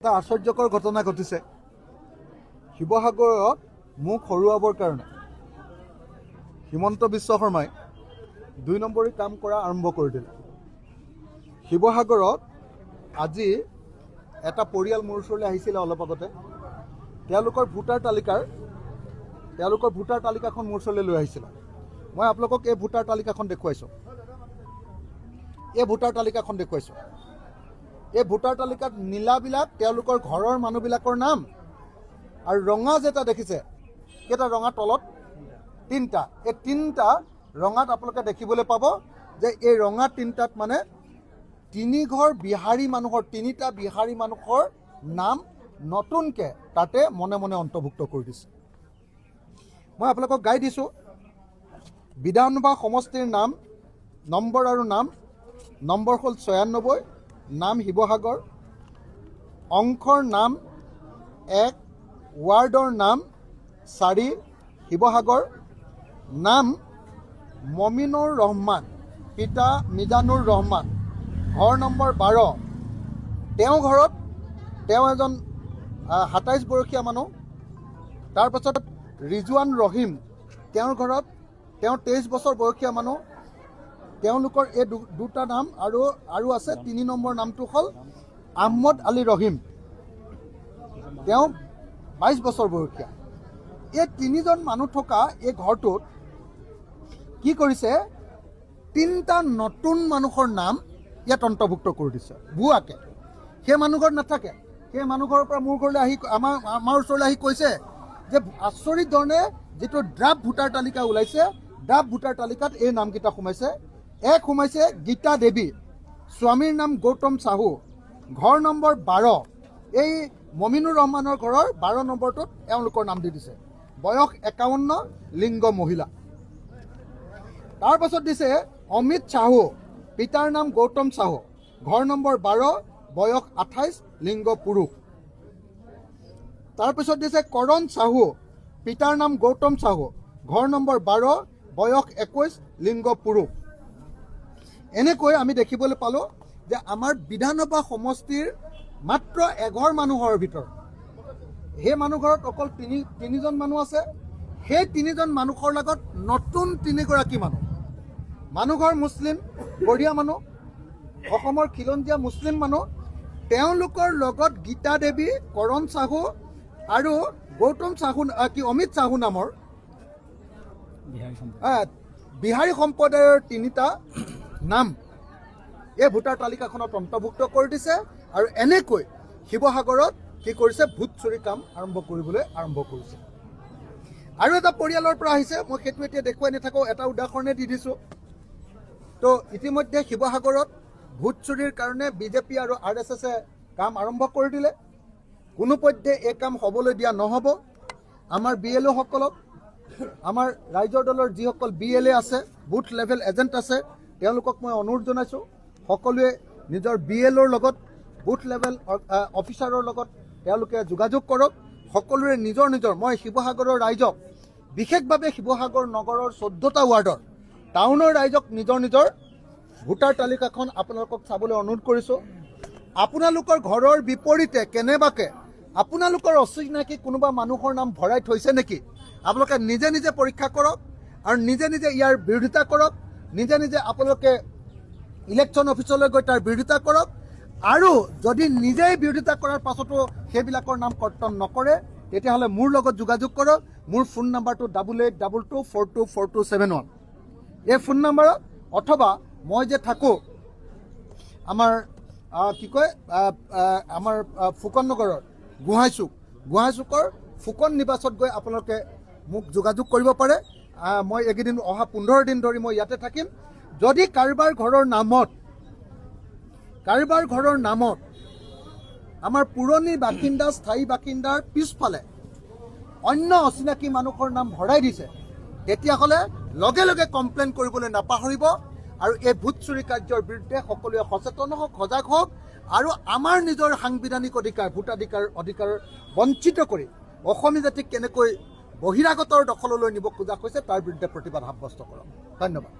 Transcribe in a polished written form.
এটা আশ্চৰ্যকৰ ঘটনা ঘটিছে। শিৱসাগৰত মুখ হৰুৱাবৰ কাৰণে হিমন্ত বিশ্ব শৰ্মাই ২ নম্বৰী কাম কৰা আৰম্ভ কৰি দিলে। শিৱসাগৰত আজি এটা পৰিয়াল মোৰ ওচৰলৈ আহিছিলে অলপ আগতে। তেওঁলোকৰ ভোটাৰ তালিকাখন মোৰ ওচৰলৈ লৈ আহিছিলে। মই আপোনালোকক এই ভোটাৰ তালিকাখন দেখুৱাইছোঁ। এই ভোটাৰ তালিকাত নীলাবিলাক তেওঁলোকৰ ঘৰৰ মানুহবিলাকৰ নাম, আৰু ৰঙা যেটা দেখিছে, কেইটা ৰঙা তলত 3টা। এই 3টা ৰঙাত আপোনালোকে দেখিবলৈ পাব যে এই ৰঙা 3টাত মানে 3টা বিহাৰী মানুহৰ নাম নতুনকৈ তাতে মনে মনে অন্তৰ্ভুক্ত কৰি দিছে। মই আপোনালোকক গাই দিছোঁ। বিধানসভা সমষ্টিৰ নাম নম্বৰ আৰু নম্বৰ হ'ল 96, নাম শিৱসাগৰ, অংশৰ নাম 1, ৱাৰ্ডৰ নাম 4 শিৱসাগৰ, নাম মমিনুৰ ৰহমান, পিতা মিজানুৰ ৰহমান, ঘৰ নম্বৰ 12। তেওঁ এজন 27 বয়সীয়া মানুহ। তাৰপাছত ৰিজৱান ৰহিম, তেওঁৰ ঘৰত 23 বছৰ বয়সীয়া মানুহ। তেওঁলোকৰ এই দুটা নাম আৰু আছে। 3 নম্বৰ নামটো হ'ল আহমদ আলী ৰহিম, তেওঁ 22 বছৰ বয়সীয়া। এই 3জন মানুহ থকা এই ঘৰটোত কি কৰিছে, 3টা নতুন মানুহৰ নাম ইয়াত অন্তৰ্ভুক্ত কৰি দিছে ভুৱাকে। সেই মানুহ ঘৰত নাথাকে। সেই মানুহ ঘৰৰ পৰা মোৰ ঘৰলৈ আহি আমাৰ ওচৰলৈ আহি কৈছে যে আচৰিত ধৰণে যিটো ড্ৰাফ্ট ভোটাৰ তালিকা ওলাইছে, ড্ৰাফ্ট ভোটাৰ তালিকাত এই নামকেইটা সোমাইছে। সোমাইছে গীতা দেৱী, স্বামীৰ নাম গৌতম চাহু, ঘৰ নম্বৰ 12। এই মমিনুৰ ৰহমানৰ ঘৰৰ 12 নম্বৰটোত এওঁলোকৰ নাম দি দিছে। বয়স 51, লিংগ মহিলা। তাৰপাছত দিছে অমিত চাহু, পিতাৰ নাম গৌতম চাহু, ঘৰ নম্বৰ 12, বয়স 28, লিংগ পুৰুষ। তাৰপিছত দিছে কৰণ চাহু, পিতাৰ নাম গৌতম চাহু, ঘৰ নম্বৰ 12, বয়স 21, লিংগ পুৰুষ। এনেকৈ আমি দেখিবলৈ পালোঁ যে আমাৰ বিধানসভা সমষ্টিৰ মাত্ৰ এঘৰ মানুহৰ ভিতৰত, সেই মানুহ ঘৰত অকল তিনিজন মানুহ আছে। সেই 3জন মানুহৰ লগত নতুন 3গৰাকী মানুহঘৰ মুছলিম, বঢ়িয়া মানুহ, অসমৰ খিলঞ্জীয়া মুছলিম মানুহ। তেওঁলোকৰ লগত গীতা দেৱী, কৰণ চাহু আৰু গৌতম চাহু অমিত চাহু নামৰ বিহাৰী সম্প্ৰদায়ৰ 3টা নাম এই ভোটাৰ তালিকাখনত অন্তৰ্ভুক্ত কৰি দিছে। আৰু এনেকৈ শিৱসাগৰত কি কৰিছে, ভোট চুৰি কাম আৰম্ভ কৰিছে। আৰু এটা পৰিয়ালৰ পৰা আহিছে। মই সেইটো এতিয়া দেখুৱাই নাথাকোঁ, এটা উদাহৰণে দি দিছোঁ। তো ইতিমধ্যে শিৱসাগৰত ভোট চুৰিৰ কাৰণে বিজেপি আৰু RSSে কাম আৰম্ভ কৰি দিলে। কোনোপধ্যে এই কাম হ'বলৈ দিয়া নহ'ব। আমাৰ BLO সকলক, আমাৰ ৰাইজৰ দলৰ যিসকল BLA আছে, বুথ লেভেল এজেণ্ট আছে, তেওঁলোকক মই অনুৰোধ জনাইছোঁ, সকলোৱে নিজৰ BLOৰ লগত, বুথ লেভেল অফিচাৰৰ লগত তেওঁলোকে যোগাযোগ কৰক। সকলোৰে নিজৰ মই শিৱসাগৰৰ ৰাইজক, বিশেষভাৱে শিৱসাগৰ নগৰৰ 14টা ৱাৰ্ডৰ টাউনৰ ৰাইজক নিজৰ ভোটাৰ তালিকাখন আপোনালোকক চাবলৈ অনুৰোধ কৰিছোঁ। আপোনালোকৰ ঘৰৰ বিপৰীতে কেনেবাকৈ আপোনালোকৰ অচিনাকি কোনোবা মানুহৰ নাম ভৰাই থৈছে নেকি, আপোনালোকে নিজে পৰীক্ষা কৰক আৰু নিজে ইয়াৰ বিৰোধিতা কৰক। নিজে আপোনালোকে ইলেকশ্যন অফিচলৈ গৈ তাৰ বিৰোধিতা কৰক। আৰু যদি নিজেই বিৰোধিতা কৰাৰ পাছতো সেইবিলাকৰ নাম কৰ্তন নকৰে, তেতিয়াহ'লে মোৰ লগত যোগাযোগ কৰক। মোৰ ফোন নাম্বাৰটো 8822424271। এই ফোন নাম্বাৰত, অথবা মই যে থাকোঁ আমাৰ আমাৰ ফুকন নগৰৰ গোহাঁইচুকৰ ফুকন নিবাসত গৈ আপোনালোকে মোক যোগাযোগ কৰিব পাৰে। মই এইকেইদিন অহা 15 দিন ধৰি মই ইয়াতে থাকিম। যদি কাৰোবাৰ ঘৰৰ নামত আমাৰ পুৰণি বাসিন্দা, স্থায়ী বাসিন্দাৰ পিছফালে অন্য অচিনাকি মানুহৰ নাম ভৰাই দিছে, তেতিয়াহ'লে লগে কমপ্লেইন কৰিবলৈ নাপাহৰিব। আৰু এই ভোট চুৰি কাৰ্যৰ বিৰুদ্ধে সকলোৱে সচেতন হওক, সজাগ হওক। আৰু আমাৰ নিজৰ সাংবিধানিক অধিকাৰ, ভোটাধিকাৰ বঞ্চিত কৰি অসমীয়া জাতিক কেনেকৈ বহিৰাগতৰ দখললৈ নিব খোজা হৈছে তাৰ বিৰুদ্ধে প্ৰতিবাদ সাব্যস্ত কৰক। ধন্যবাদ।